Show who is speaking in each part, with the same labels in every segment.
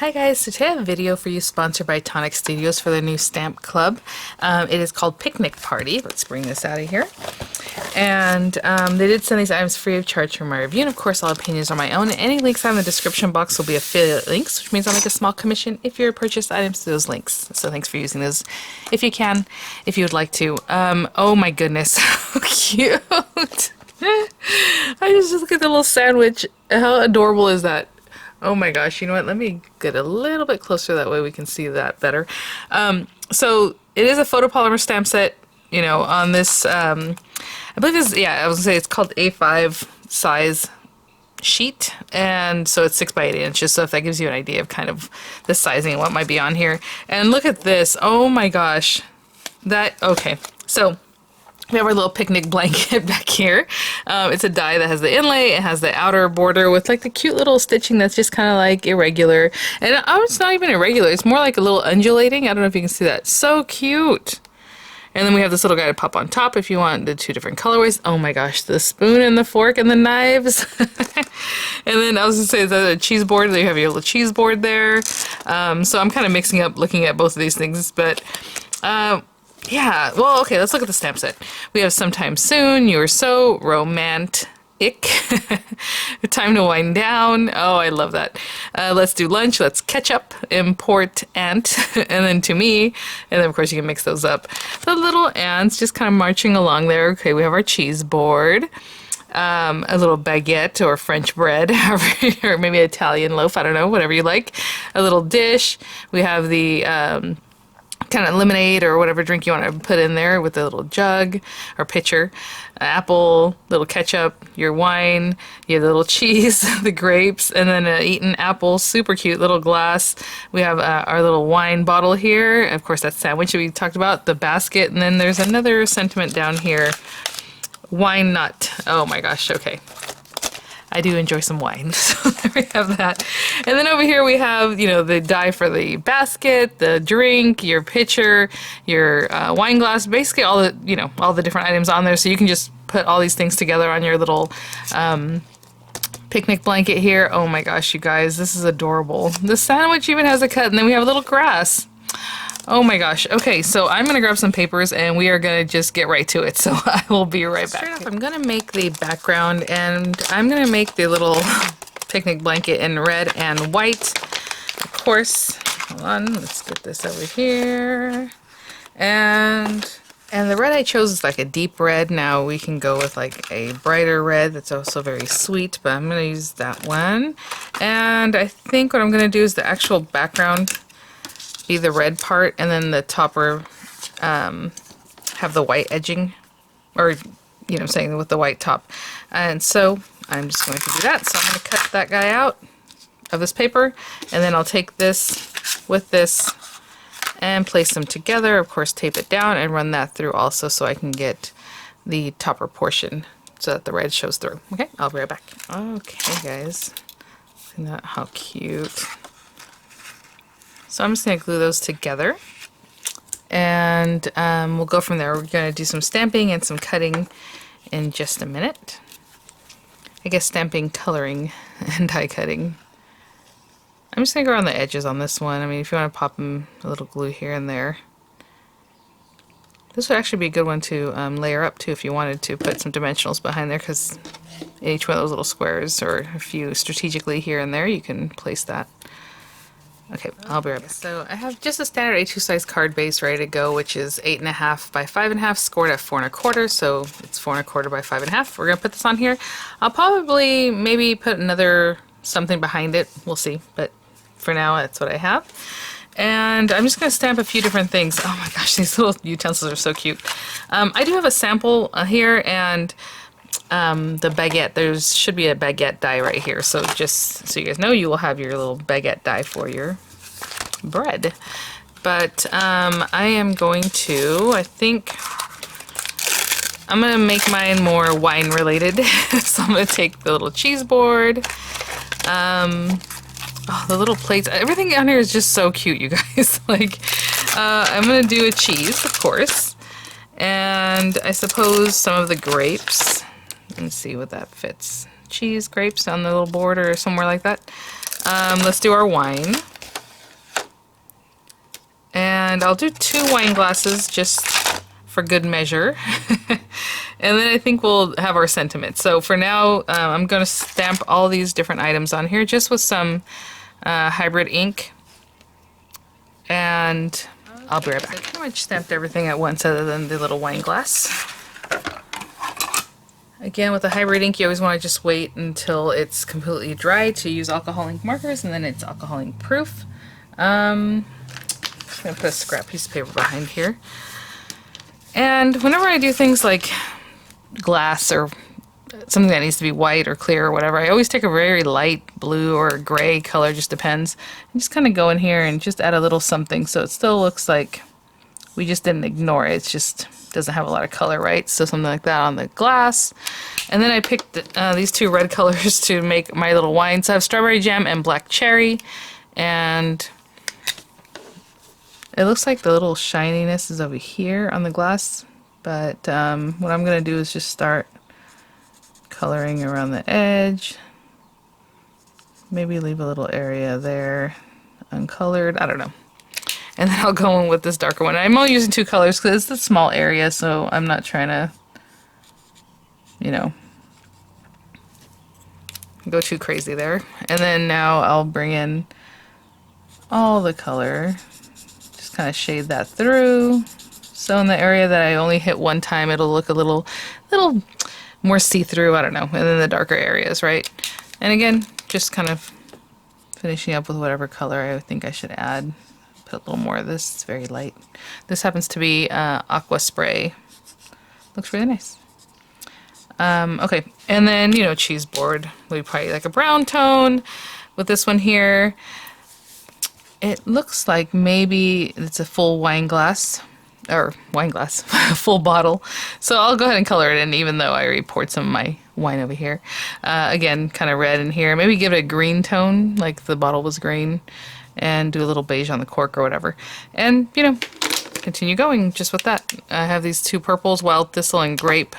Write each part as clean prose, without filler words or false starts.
Speaker 1: Hi guys, so today I have a video for you sponsored by Tonic Studios for their new stamp club. It is called Picnic Party. Let's bring this out of here. And they did send these items free of charge from my review, and of course all opinions are my own. Any links I have in the description box will be affiliate links, which means I'll make a small commission if you purchase items to those links. So thanks for using those if you can, if you would like to. Oh my goodness, how cute! I just look at the little sandwich. How adorable is that? Oh my gosh, you know what? Let me get a little bit closer, that way we can see that better. So it is a photopolymer stamp set, you know, on this, I believe it's, yeah, I was gonna say it's called A5 size sheet, and so it's 6 by 8 inches, so if that gives you an idea of kind of the sizing and what might be on here. And look at this, oh my gosh. Okay, so we have our little picnic blanket back here. It's a die that has the inlay, it has the outer border with like the cute little stitching that's just kind of like irregular. And it's not even irregular, it's more like a little undulating. I don't know if you can see that. So cute. And then we have this little guy to pop on top if you want the 2 different colorways. Oh my gosh, the spoon and the fork and the knives. And then I was gonna say the cheese board, you have your little cheese board there. So I'm kind of mixing up looking at both of these things, but yeah, well, okay, let's look at the stamp set. We have Sometime Soon, You're So Romantic, Time to Wind Down, oh, I love that. Let's Do Lunch, Let's Catch Up, Important, and then To Me, and then of course you can mix those up. The little ants just kind of marching along there. Okay, we have our cheese board. A little baguette or French bread, or maybe Italian loaf, I don't know, whatever you like. A little dish. We have the kind of lemonade or whatever drink you want to put in there with a little jug or pitcher, apple, little ketchup, your wine, you have the little cheese, the grapes, and then an eaten apple, super cute little glass. We have our little wine bottle here, of course that sandwich that we talked about, the basket, and then there's another sentiment down here, wine nut. Oh my gosh, okay. I do enjoy some wine, so there we have that. And then over here we have, you know, the die for the basket, the drink, your pitcher, your wine glass, basically all the, you know, all the different items on there. So you can just put all these things together on your little picnic blanket here. Oh my gosh, you guys, this is adorable. The sandwich even has a cut, and then we have a little grass. Oh my gosh. Okay, so I'm gonna grab some papers and we are gonna just get right to it. So I will be right back. Straight off, I'm gonna make the background, and I'm gonna make the little picnic blanket in red and white. Of course, hold on, let's get this over here. And the red I chose is like a deep red. Now we can go with like a brighter red that's also very sweet, but I'm gonna use that one. And I think what I'm gonna do is the actual background be the red part, and then the topper have the white edging, or, you know what I'm saying, with the white top. And so I'm just going to do that. So I'm going to cut that guy out of this paper, and then I'll take this with this and place them together. Of course, tape it down and run that through also, so I can get the topper portion so that the red shows through. Okay, I'll be right back. Okay guys, look at that, how cute. So I'm just going to glue those together, and we'll go from there. We're going to do some stamping and some cutting in just a minute. I guess stamping, coloring, and die cutting. I'm just going to go around the edges on this one. I mean, if you want to pop them a little glue here and there. This would actually be a good one to layer up to if you wanted to put some dimensionals behind there, because in each one of those little squares, or a few strategically here and there, you can place that. Okay, I'll be right back. So I have just a standard A2 size card base ready to go, which is 8.5 by 5.5, scored at 4 1/4, so it's 4 1/4 by 5.5. We're gonna put this on here. I'll probably maybe put another something behind it. We'll see, but for now that's what I have. And I'm just gonna stamp a few different things. Oh my gosh, these little utensils are so cute. I do have a sample here, and the baguette, there should be a baguette die right here, so just so you guys know, you will have your little baguette die for your bread. But I am going to, I think I'm gonna make mine more wine related. So I'm gonna take the little cheese board, oh, the little plates, everything on here is just so cute, you guys. Like I'm gonna do a cheese, of course, and I suppose some of the grapes. Let's see what that fits. Cheese, grapes on the little board or somewhere like that. Let's do our wine. And I'll do 2 wine glasses just for good measure. And then I think we'll have our sentiment. So for now, I'm going to stamp all these different items on here just with some hybrid ink. And I'll be right back. So I pretty much stamped everything at once other than the little wine glass. Again, with the hybrid ink, you always want to just wait until it's completely dry to use alcohol ink markers, and then it's alcohol ink proof. I'm just going to put a scrap piece of paper behind here. And whenever I do things like glass or something that needs to be white or clear or whatever, I always take a very light blue or gray color, just depends. And just kind of go in here and just add a little something so it still looks like we just didn't ignore it. It just doesn't have a lot of color, right? So something like that on the glass. And then I picked these 2 red colors to make my little wine. So I have strawberry jam and black cherry. And it looks like the little shininess is over here on the glass, but what I'm going to do is just start coloring around the edge. Maybe leave a little area there uncolored, I don't know. And then I'll go in with this darker one. I'm only using 2 colors because it's a small area, so I'm not trying to, you know, go too crazy there. And then now I'll bring in all the color. Kind of shade that through, so in the area that I only hit one time it'll look a little more see-through, I don't know, and then the darker areas, right? And again, just kind of finishing up with whatever color I think I should add. Put a little more of this, it's very light. This happens to be aqua spray. Looks really nice. Okay, and then, you know, cheese board, we probably like a brown tone with this one here. It looks like maybe it's a full wine glass, or full bottle. So I'll go ahead and color it in, even though I already poured some of my wine over here. Again, kind of red in here. Maybe give it a green tone, like the bottle was green, and do a little beige on the cork or whatever. And, you know, continue going just with that. I have these 2 purples, Wild Thistle and Grape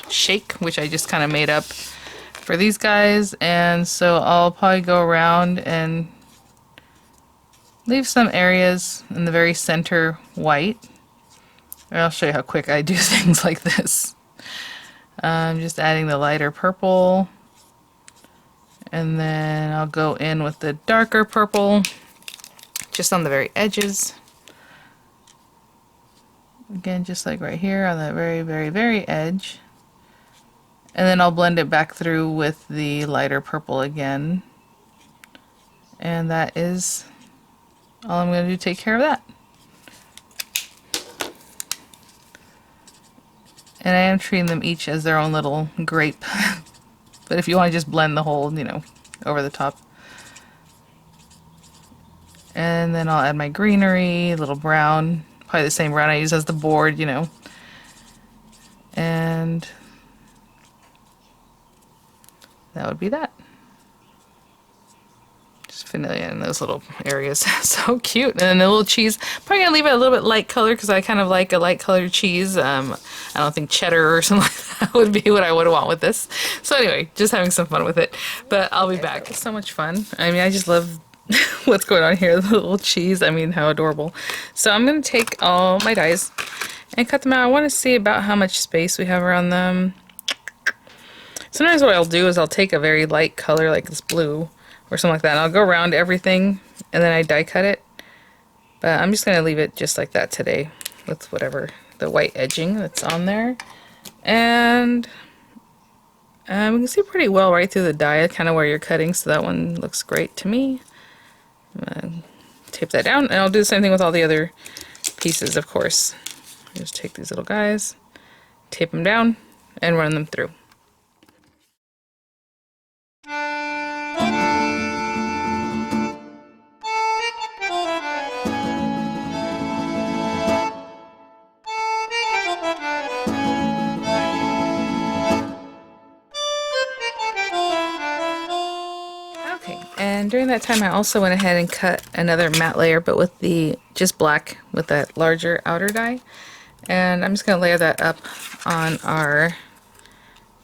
Speaker 1: Shake, which I just kind of made up for these guys. And so I'll probably go around and leave some areas in the very center white. I'll show you how quick I do things like this. I'm just adding the lighter purple, and then I'll go in with the darker purple just on the very edges. Again, just like right here on the very edge. And then I'll blend it back through with the lighter purple again. And that is all I'm going to do to take care of that. And I am treating them each as their own little grape. But if you want to just blend the whole, you know, over the top. And then I'll add my greenery, a little brown, probably the same brown I use as the board, you know. And that would be that. Just vanilla in those little areas. So cute. And then the little cheese, probably gonna leave it a little bit light color because I kind of like a light colored cheese. I don't think cheddar or something like that would be what I would want with this. So anyway, just having some fun with it. But I'll be back. It's so much fun. I mean, I just love what's going on here. The little cheese. I mean, how adorable. So I'm gonna take all my dies and cut them out. I want to see about how much space we have around them. Sometimes what I'll do is I'll take a very light color like this blue or something like that, and I'll go around everything and then I die cut it. But I'm just going to leave it just like that today with whatever the white edging that's on there. And we can see pretty well right through the die kind of where you're cutting, so that one looks great to me. I'm going to tape that down, and I'll do the same thing with all the other pieces, of course. Just take these little guys, tape them down, and run them through. And during that time I also went ahead and cut another matte layer, but with the just black with that larger outer die. And I'm just going to layer that up on our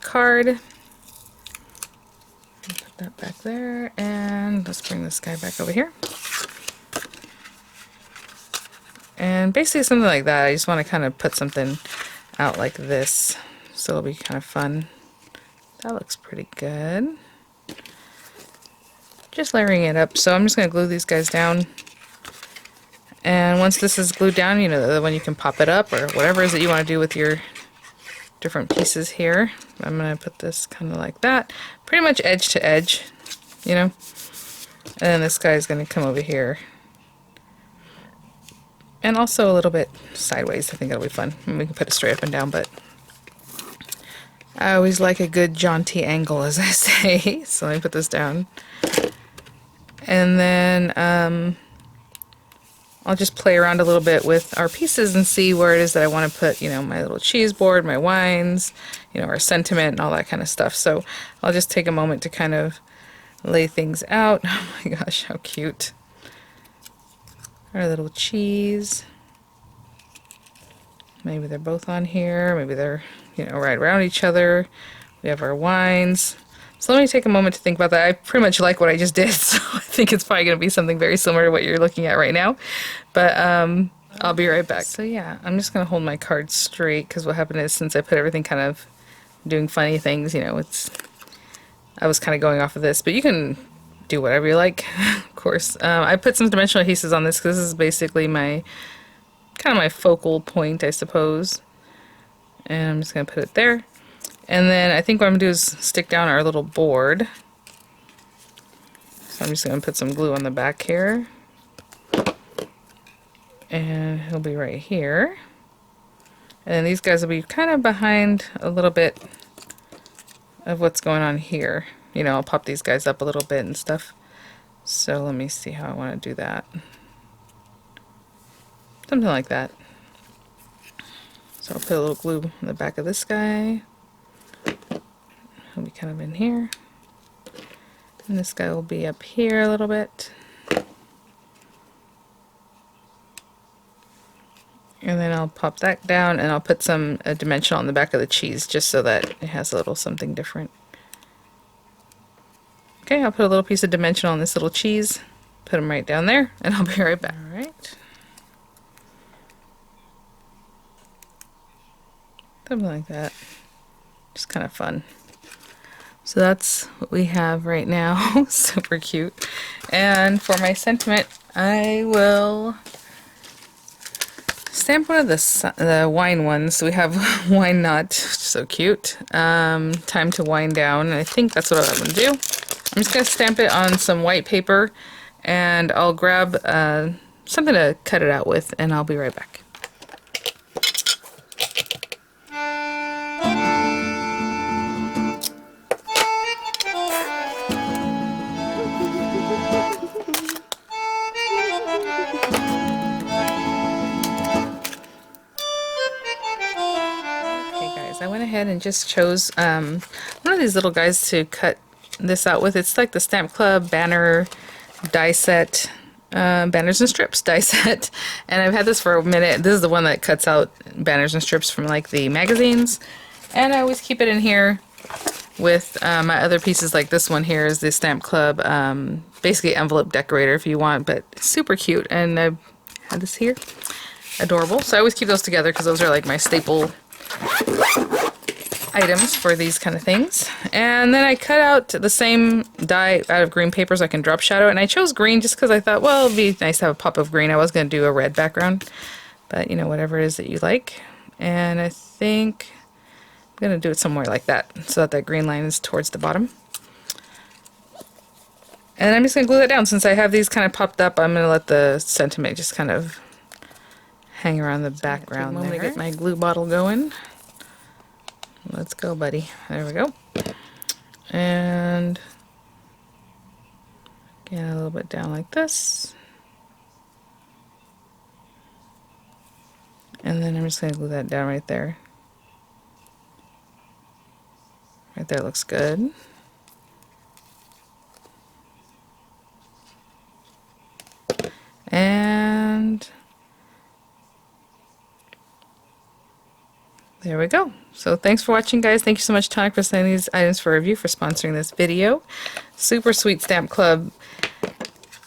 Speaker 1: card. Put that back there, and let's bring this guy back over here. And basically something like that. I just want to kind of put something out like this, so it'll be kind of fun. That looks pretty good. Just layering it up. So I'm just going to glue these guys down. And once this is glued down, you know, when you can pop it up or whatever it is that you want to do with your different pieces here. I'm going to put this kind of like that. Pretty much edge to edge, you know. And then this guy is going to come over here. And also a little bit sideways. I think that'll be fun. We can put it straight up and down, but I always like a good jaunty angle, as I say. So let me put this down. And then I'll just play around a little bit with our pieces and see where it is that I want to put, you know, my little cheese board, my wines, you know, our sentiment and all that kind of stuff. So I'll just take a moment to kind of lay things out. Oh my gosh, how cute. Our little cheese. Maybe they're both on here. Maybe they're, you know, right around each other. We have our wines. So let me take a moment to think about that. I pretty much like what I just did, so I think it's probably going to be something very similar to what you're looking at right now. But I'll be right back. So yeah, I'm just going to hold my card straight, because what happened is, since I put everything kind of doing funny things, you know, I was kind of going off of this, but you can do whatever you like, of course. I put some dimensional adhesives on this because this is basically my kind of my focal point, I suppose. And I'm just going to put it there. And then I think what I'm going to do is stick down our little board. So I'm just going to put some glue on the back here. And it'll be right here. And then these guys will be kind of behind a little bit of what's going on here. You know, I'll pop these guys up a little bit and stuff. So let me see how I want to do that. Something like that. So I'll put a little glue on the back of this guy. He'll be kind of in here. And this guy will be up here a little bit. And then I'll pop that down, and I'll put some dimensional on the back of the cheese just so that it has a little something different. Okay, I'll put a little piece of dimensional on this little cheese, put them right down there, and I'll be right back. Alright. Something like that. Just kind of fun. So that's what we have right now. Super cute. And for my sentiment, I will stamp one of the wine ones. We have Wine Not, so cute. Time to Wind Down. And I think that's what I'm going to do. I'm just going to stamp it on some white paper, and I'll grab something to cut it out with, and I'll be right back. I went ahead and just chose one of these little guys to cut this out with. It's like the Stamp Club banner die set, banners and strips die set, and I've had this for a minute. This is the one that cuts out banners and strips from like the magazines, and I always keep it in here with my other pieces. Like this one here is the Stamp Club, basically envelope decorator if you want, but super cute. And I had this here, adorable. So I always keep those together because those are like my staple items for these kind of things. And then I cut out the same die out of green paper so I can drop shadow, and I chose green just because I thought, well, it'd be nice to have a pop of green. I was going to do a red background, but you know, whatever it is that you like. And I think I'm going to do it somewhere like that so that green line is towards the bottom. And I'm just going to glue that down. Since I have these kind of popped up, I'm going to let the sentiment just kind of hang around the background there. I'm going to get my glue bottle going. Let's go, buddy. There we go. And get a little bit down like this. And then I'm just going to glue that down right there. Right there looks good. And there we go. So thanks for watching, guys. Thank you so much, Tonic, for sending these items for review, for sponsoring this video. Super sweet Stamp Club.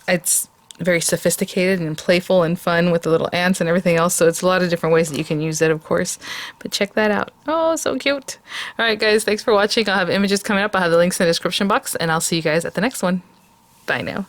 Speaker 1: It's very sophisticated and playful and fun with the little ants and everything else. So it's a lot of different ways that you can use it, of course. But check that out. Oh, so cute. All right, guys, thanks for watching. I'll have images coming up. I'll have the links in the description box, and I'll see you guys at the next one. Bye now.